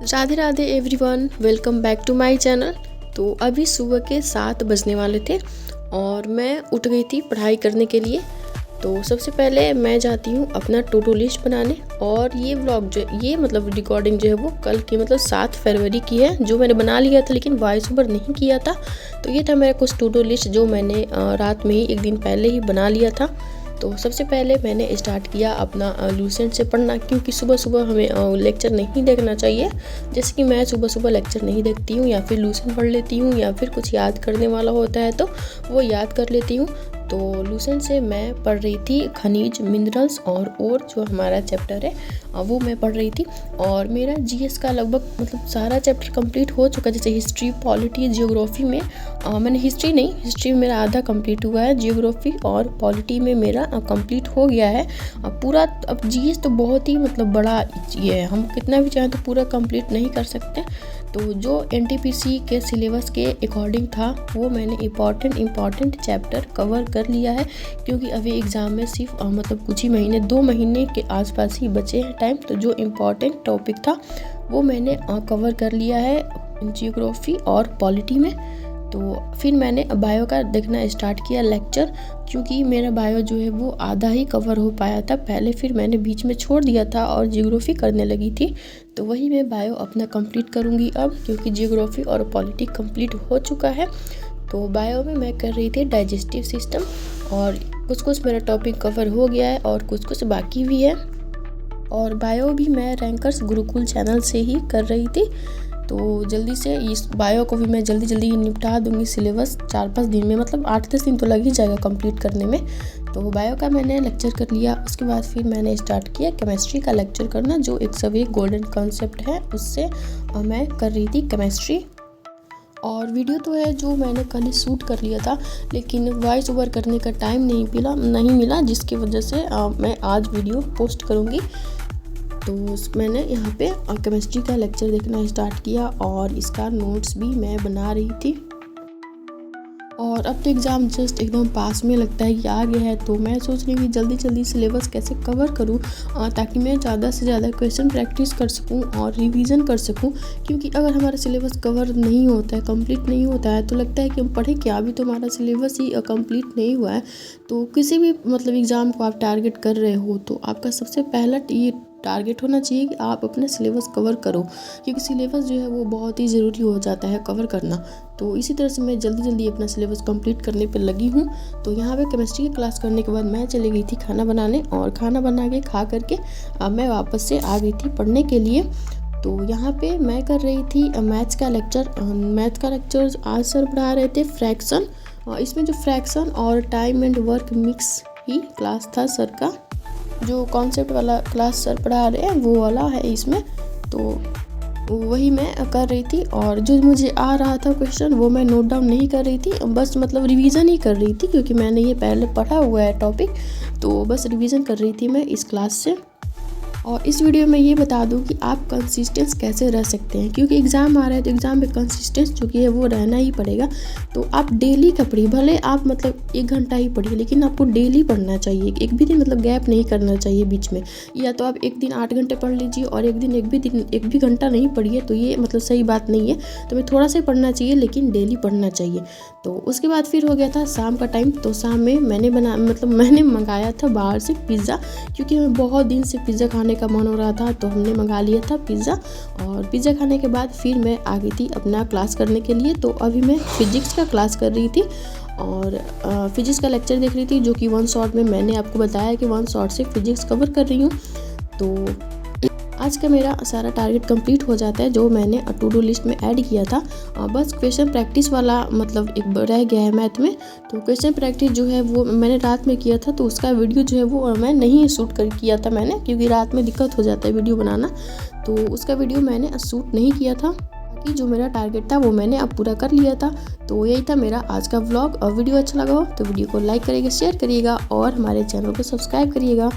Radhe Radhe everyone, welcome back to my channel. तो अभी सुबह के 7 बजने वाले थे और मैं उठ गई थी पढ़ाई करने के लिए। तो सबसे पहले मैं जाती हूँ अपना टू डू लिस्ट बनाने। और ये व्लॉग जो ये रिकॉर्डिंग जो है वो कल की 7 फरवरी की है, जो मैंने बना लिया था लेकिन वॉइस ओवर नहीं किया था। तो ये था मेरा कुछ टू डू लिस्ट जो मैंने रात में ही एक दिन पहले ही बना लिया था। तो सबसे पहले मैंने स्टार्ट किया अपना लूसेंट से पढ़ना, क्योंकि सुबह सुबह हमें लेक्चर नहीं देखना चाहिए। जैसे कि मैं सुबह सुबह लेक्चर नहीं देखती हूँ, या फिर लूसेंट पढ़ लेती हूँ, या फिर कुछ याद करने वाला होता है तो वो याद कर लेती हूँ। तो लूसेंट से मैं पढ़ रही थी खनिज, मिनरल्स और जो हमारा चैप्टर है वो मैं पढ़ रही थी। और मेरा जीएस का लगभग सारा चैप्टर कंप्लीट हो चुका है। जैसे हिस्ट्री, पॉलिटी, जियोग्राफी में मैंने हिस्ट्री में मेरा आधा कंप्लीट हुआ है। जियोग्राफी और पॉलिटी में मेरा कंप्लीट हो गया है पूरा। अब जीएस तो बहुत ही बड़ा ये है, हम कितना भी चाहें तो पूरा कंप्लीट नहीं कर सकते। तो जो एनटीपीसी के सिलेबस के अकॉर्डिंग था वो मैंने इम्पॉर्टेंट चैप्टर कवर कर लिया है, क्योंकि अभी एग्ज़ाम में सिर्फ कुछ ही महीने, 2 महीने के आसपास ही बचे हैं टाइम। तो जो इम्पॉर्टेंट टॉपिक था वो मैंने कवर कर लिया है जियोग्राफी और पॉलिटी में। तो फिर मैंने बायो का देखना स्टार्ट किया लेक्चर, क्योंकि मेरा बायो जो है वो आधा ही कवर हो पाया था पहले, फिर मैंने बीच में छोड़ दिया था और जियोग्राफी करने लगी थी। तो वही मैं बायो अपना कंप्लीट करूँगी अब, क्योंकि जियोग्राफी और पॉलिटी कंप्लीट हो चुका है। तो बायो में मैं कर रही थी डाइजेस्टिव सिस्टम, और कुछ मेरा टॉपिक कवर हो गया है और कुछ बाकी भी है। और बायो भी मैं रैंकर्स गुरुकुल चैनल से ही कर रही थी। तो जल्दी से इस बायो को भी मैं जल्दी निपटा दूंगी सिलेबस 4-5 दिन में, 8-10 दिन तो लग ही जाएगा कंप्लीट करने में। तो बायो का मैंने लेक्चर कर लिया। उसके बाद फिर मैंने स्टार्ट किया केमिस्ट्री का लेक्चर करना, जो एक सभी गोल्डन कॉन्सेप्ट है उससे मैं कर रही थी केमिस्ट्री। और वीडियो तो है जो मैंने कल ही शूट कर लिया था, लेकिन वॉइस ओवर करने का टाइम नहीं मिला, जिसकी वजह से मैं आज वीडियो पोस्ट करूँगी। तो मैंने यहाँ पे केमिस्ट्री का लेक्चर देखना स्टार्ट किया और इसका नोट्स भी मैं बना रही थी। और अब तो एग्ज़ाम जस्ट एकदम पास में लगता है कि आ गया है, तो मैं सोच रही हूँ कि जल्दी सिलेबस कैसे कवर करूँ ताकि मैं ज़्यादा से ज़्यादा क्वेश्चन प्रैक्टिस कर सकूँ और रिवीजन कर सकूँ। क्योंकि अगर हमारा सिलेबस कवर नहीं होता है, कंप्लीट नहीं होता है, तो लगता है कि हम पढ़े क्या, अभी तो हमारा सिलेबस ही कंप्लीट नहीं हुआ है। तो किसी भी एग्ज़ाम को आप टारगेट कर रहे हो तो आपका सबसे पहला ये टारगेट होना चाहिए कि आप अपना सिलेबस कवर करो, क्योंकि सिलेबस जो है वो बहुत ही ज़रूरी हो जाता है कवर करना। तो इसी तरह से मैं जल्दी अपना सिलेबस कंप्लीट करने पर लगी हूँ। तो यहाँ पे केमिस्ट्री की क्लास करने के बाद मैं चली गई थी खाना बनाने, और खाना बना के खा करके मैं वापस से आ गई थी पढ़ने के लिए। तो यहाँ पे मैं कर रही थी मैथ्स का लेक्चर आज सर पढ़ा रहे थे फ्रैक्शन। इसमें जो फ्रैक्शन और time and work mix he class था सर का, जो कॉन्सेप्ट वाला क्लास सर पढ़ा रहे हैं वो वाला है इसमें। तो वही मैं कर रही थी, और जो मुझे आ रहा था क्वेश्चन वो मैं नोट डाउन नहीं कर रही थी, बस रिवीजन ही कर रही थी, क्योंकि मैंने ये पहले पढ़ा हुआ है टॉपिक। तो बस रिवीजन कर रही थी मैं इस क्लास से। और इस वीडियो में ये बता दूं कि आप कंसिस्टेंस कैसे रह सकते हैं, क्योंकि एग्ज़ाम आ रहा है तो एग्ज़ाम में कंसिस्टेंस जो कि है वो रहना ही पड़ेगा। तो आप डेली का पढ़िए, भले आप 1 घंटा ही पढ़िए, लेकिन आपको डेली पढ़ना चाहिए। एक भी दिन गैप नहीं करना चाहिए बीच में। या तो आप एक दिन 8 घंटे पढ़ लीजिए और एक भी घंटा नहीं पढ़िए, तो ये सही बात नहीं है। तो मैं थोड़ा सा पढ़ना चाहिए, लेकिन डेली पढ़ना चाहिए। तो उसके बाद फिर हो गया था शाम का टाइम। तो शाम में मैंने मैंने मंगाया था बाहर से पिज़्ज़ा, क्योंकि हमें बहुत दिन से पिज़्ज़ा खाने का मन हो रहा था, तो हमने मंगा लिया था पिज़्ज़ा। और पिज़्ज़ा खाने के बाद फिर मैं आ गई थी अपना क्लास करने के लिए। तो अभी मैं फिजिक्स का क्लास कर रही थी और फिजिक्स का लेक्चर देख रही थी, जो कि 1 शॉट में मैंने आपको बताया कि 1 शॉट से फिजिक्स कवर कर रही हूँ। तो आज का मेरा सारा टारगेट कंप्लीट हो जाता है जो मैंने टू डू लिस्ट में ऐड किया था। बस क्वेश्चन प्रैक्टिस वाला एक रह गया है मैथ में। तो क्वेश्चन प्रैक्टिस जो है वो मैंने रात में किया था, तो उसका वीडियो जो है वो मैं नहीं शूट कर किया था मैंने, क्योंकि रात में दिक्कत हो जाता है वीडियो बनाना। तो उसका वीडियो मैंने शूट नहीं किया था, कि जो मेरा टारगेट था वो मैंने अब पूरा कर लिया था। तो यही था मेरा आज का व्लॉग। और वीडियो अच्छा लगा हो तो वीडियो को लाइक करिएगा, शेयर करिएगा और हमारे चैनल को सब्सक्राइब करिएगा।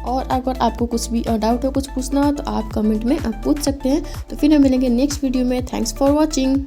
और अगर आपको कुछ भी डाउट हो, कुछ पूछना हो, तो आप कमेंट में आप पूछ सकते हैं। तो फिर हम मिलेंगे नेक्स्ट वीडियो में। Thanks for watching.